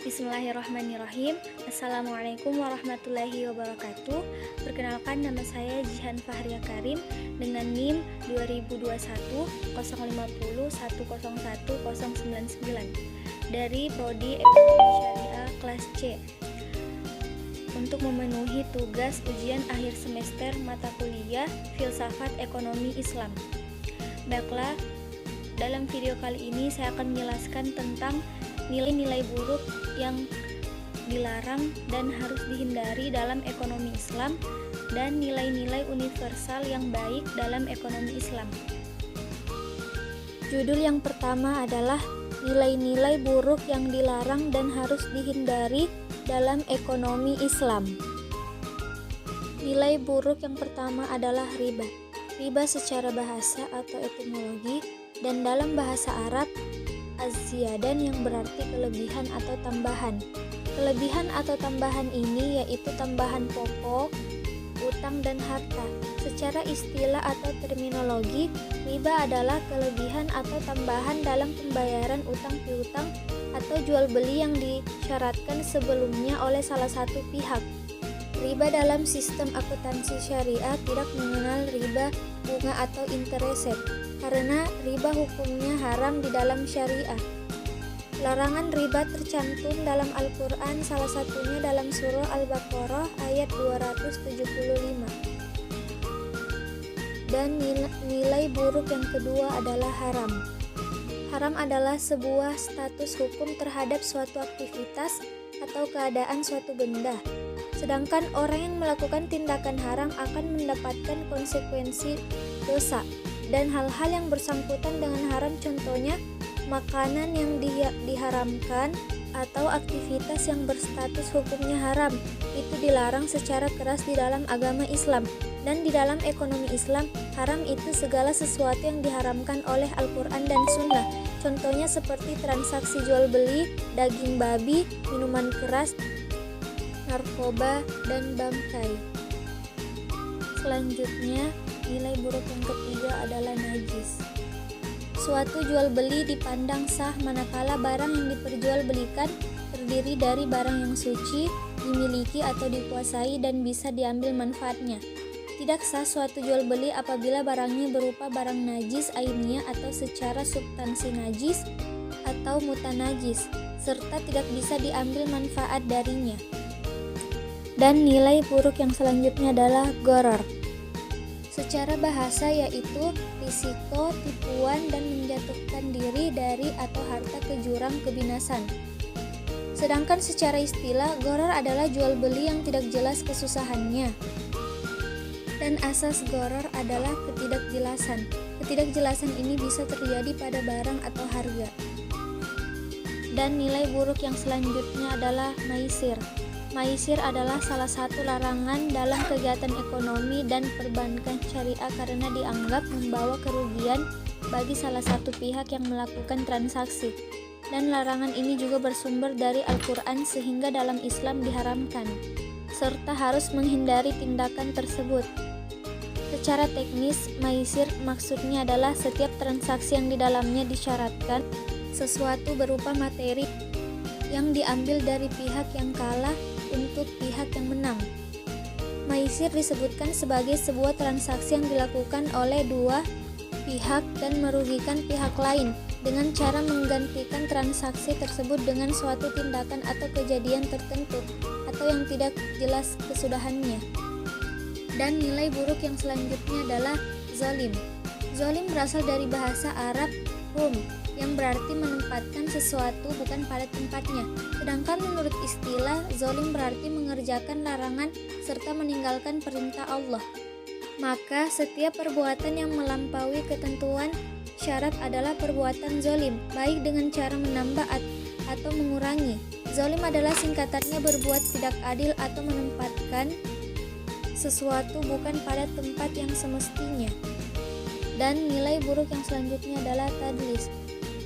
Bismillahirrahmanirrahim. Assalamualaikum warahmatullahi wabarakatuh. Perkenalkan, nama saya Jihan Fahria Karim dengan NIM 2021 050 101 099 dari Prodi Ekonomi Syariah kelas C untuk memenuhi tugas ujian akhir semester mata kuliah Filsafat Ekonomi Islam. Baiklah, dalam video kali ini saya akan menjelaskan tentang nilai-nilai buruk yang dilarang dan harus dihindari dalam ekonomi Islam dan nilai-nilai universal yang baik dalam ekonomi Islam. Judul yang pertama adalah nilai-nilai buruk yang dilarang dan harus dihindari dalam ekonomi Islam. Nilai buruk yang pertama adalah riba. Riba secara bahasa atau etimologi dan dalam bahasa Arab az-ziyadan yang berarti kelebihan atau tambahan. Kelebihan atau tambahan ini yaitu tambahan pokok, utang dan harta. Secara istilah atau terminologi, riba adalah kelebihan atau tambahan dalam pembayaran utang piutang atau jual beli yang disyaratkan sebelumnya oleh salah satu pihak. Riba dalam sistem akuntansi syariah tidak mengenal riba bunga atau interest rate, karena riba hukumnya haram di dalam syariah. Larangan riba tercantum dalam Al-Quran, salah satunya dalam surah Al-Baqarah ayat 275. Dan nilai buruk yang kedua adalah haram. Haram adalah sebuah status hukum terhadap suatu aktivitas atau keadaan suatu benda. Sedangkan orang yang melakukan tindakan haram akan mendapatkan konsekuensi dosa dan hal-hal yang bersangkutan dengan haram, contohnya makanan yang diharamkan atau aktivitas yang berstatus hukumnya haram, itu dilarang secara keras di dalam agama Islam. Dan di dalam ekonomi Islam, haram itu segala sesuatu yang diharamkan oleh Al-Quran dan Sunnah. Contohnya seperti transaksi jual beli, daging babi, minuman keras, narkoba, dan bangkai. Selanjutnya, nilai buruk yang ketiga adalah najis. Suatu jual beli dipandang sah manakala barang yang diperjualbelikan terdiri dari barang yang suci, dimiliki atau dikuasai dan bisa diambil manfaatnya. Tidak sah suatu jual beli apabila barangnya berupa barang najis ainnya atau secara substansi najis atau mutanajis, serta tidak bisa diambil manfaat darinya. Dan nilai buruk yang selanjutnya adalah gharar. Secara bahasa yaitu risiko, tipuan, dan menjatuhkan diri dari atau harta ke jurang kebinasan. Sedangkan secara istilah, gharar adalah jual beli yang tidak jelas kesusahannya. Dan asas gharar adalah ketidakjelasan. Ketidakjelasan ini bisa terjadi pada barang atau harga. Dan nilai buruk yang selanjutnya adalah maisir. Maisir adalah salah satu larangan dalam kegiatan ekonomi dan perbankan syariah karena dianggap membawa kerugian bagi salah satu pihak yang melakukan transaksi. Dan larangan ini juga bersumber dari Al-Quran sehingga dalam Islam diharamkan, serta harus menghindari tindakan tersebut. Secara teknis, maisir maksudnya adalah setiap transaksi yang di dalamnya disyaratkan sesuatu berupa materi yang diambil dari pihak yang kalah untuk pihak yang menang. Maisir disebutkan sebagai sebuah transaksi yang dilakukan oleh dua pihak dan merugikan pihak lain dengan cara menggantikan transaksi tersebut dengan suatu tindakan atau kejadian tertentu atau yang tidak jelas kesudahannya. Dan nilai buruk yang selanjutnya adalah zalim. Zalim berasal dari bahasa Arab rum, yang berarti menempatkan sesuatu bukan pada tempatnya. Sedangkan menurut istilah, zalim berarti mengerjakan larangan serta meninggalkan perintah Allah. Maka setiap perbuatan yang melampaui ketentuan syarat adalah perbuatan zalim, baik dengan cara menambah atau mengurangi. Zalim adalah singkatannya berbuat tidak adil atau menempatkan sesuatu bukan pada tempat yang semestinya. Dan nilai buruk yang selanjutnya adalah tadlis.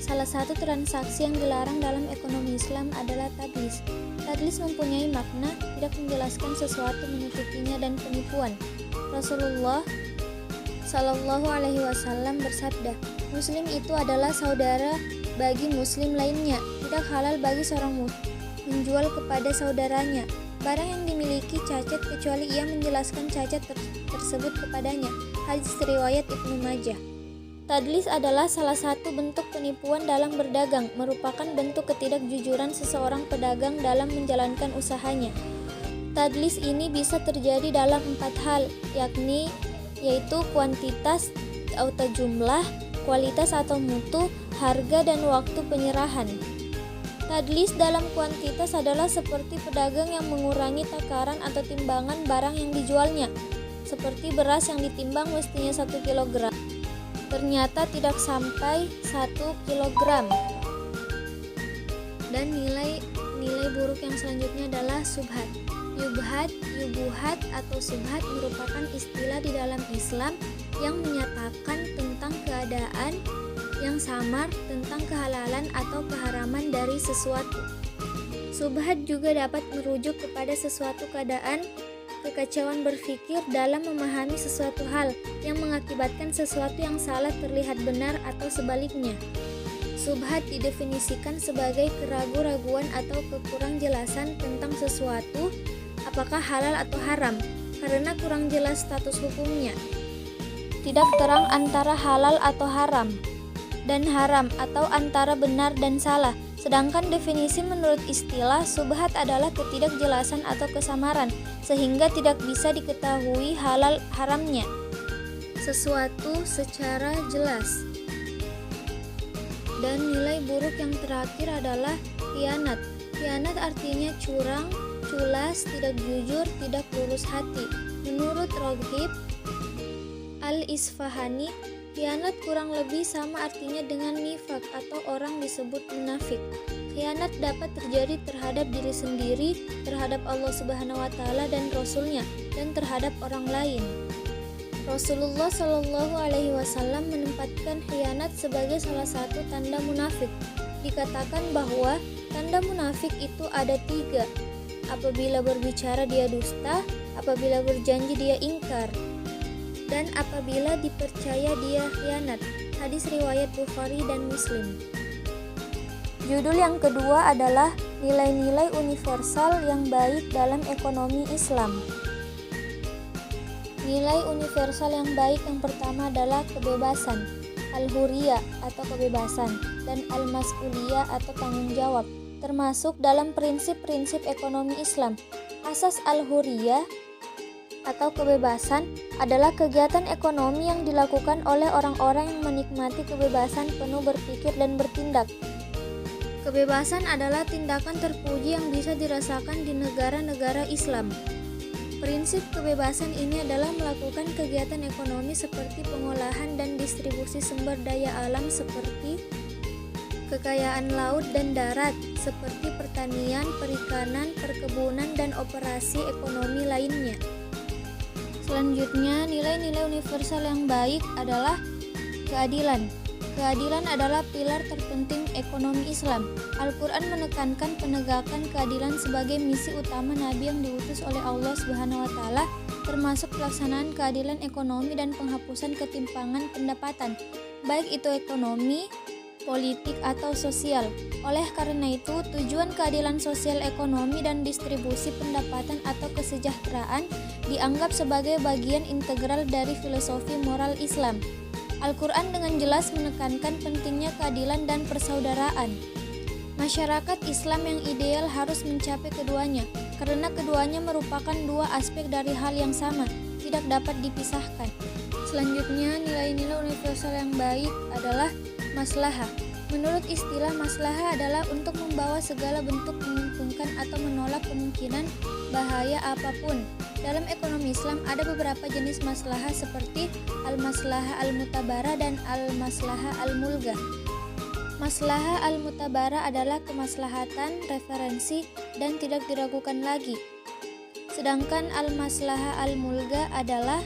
Salah satu transaksi yang dilarang dalam ekonomi Islam adalah tadlis. Tadlis mempunyai makna tidak menjelaskan sesuatu, menutupinya, dan penipuan. Rasulullah Shallallahu Alaihi Wasallam bersabda, Muslim itu adalah saudara bagi Muslim lainnya. Tidak halal bagi seorang menjual kepada saudaranya barang yang dimiliki cacat kecuali ia menjelaskan cacat tersebut kepadanya. Hadis riwayat Ibnu Majah. Tadlis adalah salah satu bentuk penipuan dalam berdagang, merupakan bentuk ketidakjujuran seseorang pedagang dalam menjalankan usahanya. Tadlis ini bisa terjadi dalam 4 hal, yaitu kuantitas atau jumlah, kualitas atau mutu, harga, dan waktu penyerahan. Tadlis dalam kuantitas adalah seperti pedagang yang mengurangi takaran atau timbangan barang yang dijualnya, seperti beras yang ditimbang mestinya 1 kg. Ternyata tidak sampai 1 kg. Dan nilai buruk yang selanjutnya adalah subhat. Yubuhat atau subhat merupakan istilah di dalam Islam yang menyatakan tentang keadaan yang samar tentang kehalalan atau keharaman dari sesuatu. Subhat juga dapat merujuk kepada sesuatu keadaan kekacauan berpikir dalam memahami sesuatu hal yang mengakibatkan sesuatu yang salah terlihat benar atau sebaliknya. Subhat didefinisikan sebagai keraguan-raguan atau kekurang-jelasan tentang sesuatu, apakah halal atau haram, karena kurang jelas status hukumnya. Tidak terang antara halal atau haram, dan haram atau antara benar dan salah. Sedangkan definisi menurut istilah subhat adalah ketidakjelasan atau kesamaran, sehingga tidak bisa diketahui halal haramnya sesuatu secara jelas. Dan nilai buruk yang terakhir adalah khianat. Khianat artinya curang, culas, tidak jujur, tidak lurus hati. Menurut Roghib Al-Isfahani, khianat kurang lebih sama artinya dengan nifak atau orang disebut munafik. Khianat dapat terjadi terhadap diri sendiri, terhadap Allah Subhanahu wa taala dan Rasul-Nya, dan terhadap orang lain. Rasulullah Shallallahu alaihi wasallam menempatkan khianat sebagai salah satu tanda munafik. Dikatakan bahwa tanda munafik itu ada 3. Apabila berbicara dia dusta, apabila berjanji dia ingkar, dan apabila dipercaya dia khianat. Hadis riwayat Bukhari dan Muslim. Judul yang kedua adalah nilai-nilai universal yang baik dalam ekonomi Islam. Nilai universal yang baik yang pertama adalah kebebasan, al-huriyah atau kebebasan, dan al-mas'uliyah atau tanggung jawab, termasuk dalam prinsip-prinsip ekonomi Islam. Asas al-huriyah atau kebebasan adalah kegiatan ekonomi yang dilakukan oleh orang-orang yang menikmati kebebasan penuh berpikir dan bertindak. Kebebasan adalah tindakan terpuji yang bisa dirasakan di negara-negara Islam. Prinsip kebebasan ini adalah melakukan kegiatan ekonomi seperti pengolahan dan distribusi sumber daya alam seperti kekayaan laut dan darat, seperti pertanian, perikanan, perkebunan, dan operasi ekonomi lainnya. Selanjutnya, nilai-nilai universal yang baik adalah keadilan. Keadilan adalah pilar terpenting ekonomi Islam. Al-Quran menekankan penegakan keadilan sebagai misi utama Nabi yang diutus oleh Allah Subhanahu wa taala, termasuk pelaksanaan keadilan ekonomi dan penghapusan ketimpangan pendapatan, baik itu ekonomi, politik, atau sosial. Oleh karena itu, tujuan keadilan sosial ekonomi dan distribusi pendapatan atau kesejahteraan dianggap sebagai bagian integral dari filosofi moral Islam. Al-Quran dengan jelas menekankan pentingnya keadilan dan persaudaraan. Masyarakat Islam yang ideal harus mencapai keduanya, karena keduanya merupakan 2 aspek dari hal yang sama, tidak dapat dipisahkan. Selanjutnya, nilai-nilai universal yang baik adalah maslahah. Menurut istilah, maslahah adalah untuk membawa segala bentuk menguntungkan atau menolak kemungkinan bahaya apapun. Dalam ekonomi Islam ada beberapa jenis maslahah seperti al-maslahah al-mutabara dan al-maslahah al-mulgah. Maslahah al-mutabara adalah kemaslahatan, referensi, dan tidak diragukan lagi. Sedangkan al-maslahah al-mulgah adalah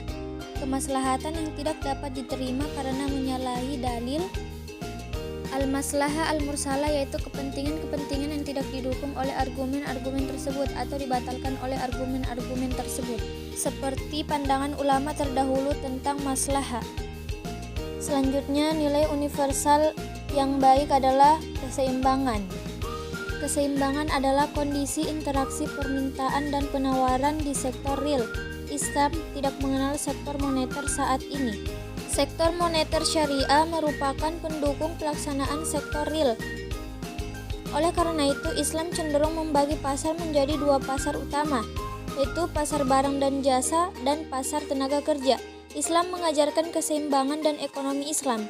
kemaslahatan yang tidak dapat diterima karena menyalahi dalil. Al-maslahah al-mursalah yaitu kepentingan-kepentingan yang tidak didukung oleh argumen-argumen tersebut atau dibatalkan oleh argumen-argumen tersebut, seperti pandangan ulama terdahulu tentang maslahah. Selanjutnya, nilai universal yang baik adalah keseimbangan. Keseimbangan adalah kondisi interaksi permintaan dan penawaran di sektor real. Islam tidak mengenal sektor moneter saat ini. Sektor moneter syariah merupakan pendukung pelaksanaan sektor real. Oleh karena itu, Islam cenderung membagi pasar menjadi dua pasar utama, yaitu pasar barang dan jasa dan pasar tenaga kerja. Islam mengajarkan keseimbangan dan ekonomi Islam.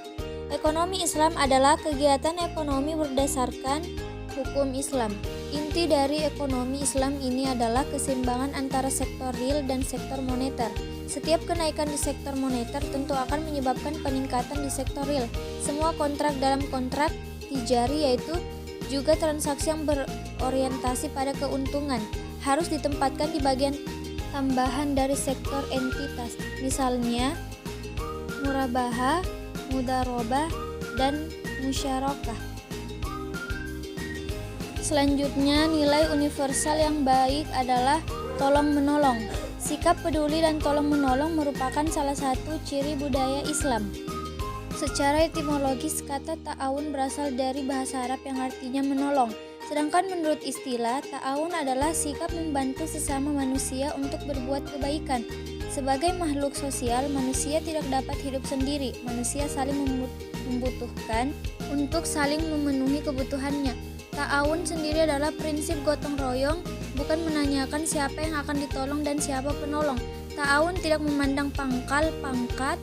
Ekonomi Islam adalah kegiatan ekonomi berdasarkan hukum Islam. Inti dari ekonomi Islam ini adalah keseimbangan antara sektor real dan sektor moneter. Setiap kenaikan di sektor moneter tentu akan menyebabkan peningkatan di sektor real. Semua kontrak dalam kontrak tijari, yaitu juga transaksi yang berorientasi pada keuntungan, harus ditempatkan di bagian tambahan dari sektor entitas. Misalnya, murabahah, mudarobah, dan musyarakah. Selanjutnya, nilai universal yang baik adalah tolong-menolong. Sikap peduli dan tolong-menolong merupakan salah satu ciri budaya Islam. Secara etimologis, kata ta'awun berasal dari bahasa Arab yang artinya menolong. Sedangkan menurut istilah, ta'awun adalah sikap membantu sesama manusia untuk berbuat kebaikan. Sebagai makhluk sosial, manusia tidak dapat hidup sendiri. Manusia saling membutuhkan untuk saling memenuhi kebutuhannya. Ta'awun sendiri adalah prinsip gotong royong, bukan menanyakan siapa yang akan ditolong dan siapa penolong. Ta'awun tidak memandang pangkat,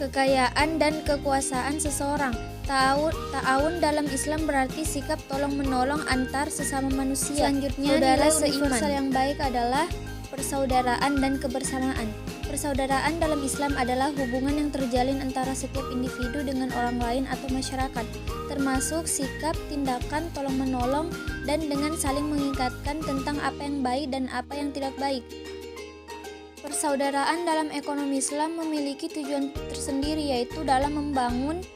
kekayaan, dan kekuasaan seseorang. Ta'awun dalam Islam berarti sikap tolong-menolong antar sesama manusia. Selanjutnya, nilai universal yang baik adalah persaudaraan dan kebersamaan. Persaudaraan dalam Islam adalah hubungan yang terjalin antara setiap individu dengan orang lain atau masyarakat, termasuk sikap, tindakan, tolong-menolong, dan dengan saling mengikatkan tentang apa yang baik dan apa yang tidak baik. Persaudaraan dalam ekonomi Islam memiliki tujuan tersendiri, yaitu dalam membangun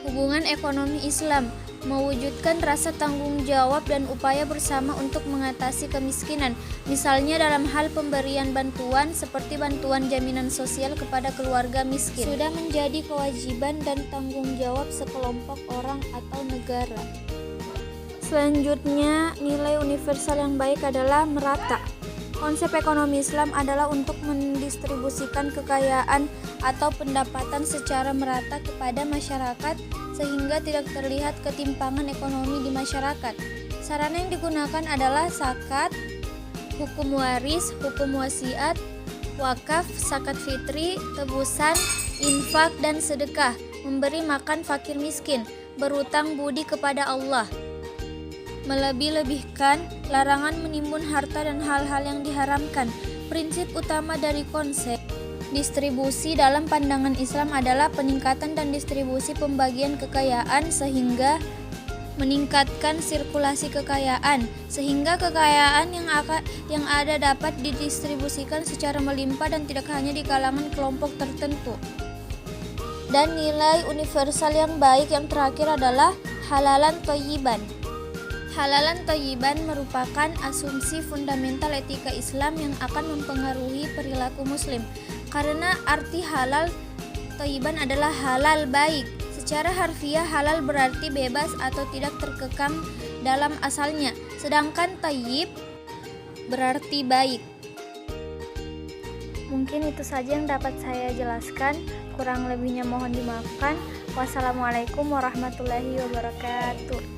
hubungan ekonomi Islam, mewujudkan rasa tanggung jawab dan upaya bersama untuk mengatasi kemiskinan, misalnya dalam hal pemberian bantuan seperti bantuan jaminan sosial kepada keluarga miskin. Sudah menjadi kewajiban dan tanggung jawab sekelompok orang atau negara. Selanjutnya, nilai universal yang baik adalah merata. Konsep ekonomi Islam adalah untuk mendistribusikan kekayaan atau pendapatan secara merata kepada masyarakat sehingga tidak terlihat ketimpangan ekonomi di masyarakat. Sarana yang digunakan adalah zakat, hukum waris, hukum wasiat, wakaf, zakat fitri, tebusan, infak, dan sedekah, memberi makan fakir miskin, berutang budi kepada Allah, melebih-lebihkan, larangan menimbun harta dan hal-hal yang diharamkan. Prinsip utama dari konsep distribusi dalam pandangan Islam adalah peningkatan dan distribusi pembagian kekayaan sehingga meningkatkan sirkulasi kekayaan, sehingga kekayaan yang ada dapat didistribusikan secara melimpah dan tidak hanya di kalangan kelompok tertentu. Dan nilai universal yang baik yang terakhir adalah halalan thayyiban. Halalan thayyiban merupakan asumsi fundamental etika Islam yang akan mempengaruhi perilaku muslim. Karena arti halal thayyiban adalah halal baik. Secara harfiah, halal berarti bebas atau tidak terkekang dalam asalnya, sedangkan thayyib berarti baik. Mungkin itu saja yang dapat saya jelaskan, kurang lebihnya mohon dimaafkan. Wassalamualaikum warahmatullahi wabarakatuh.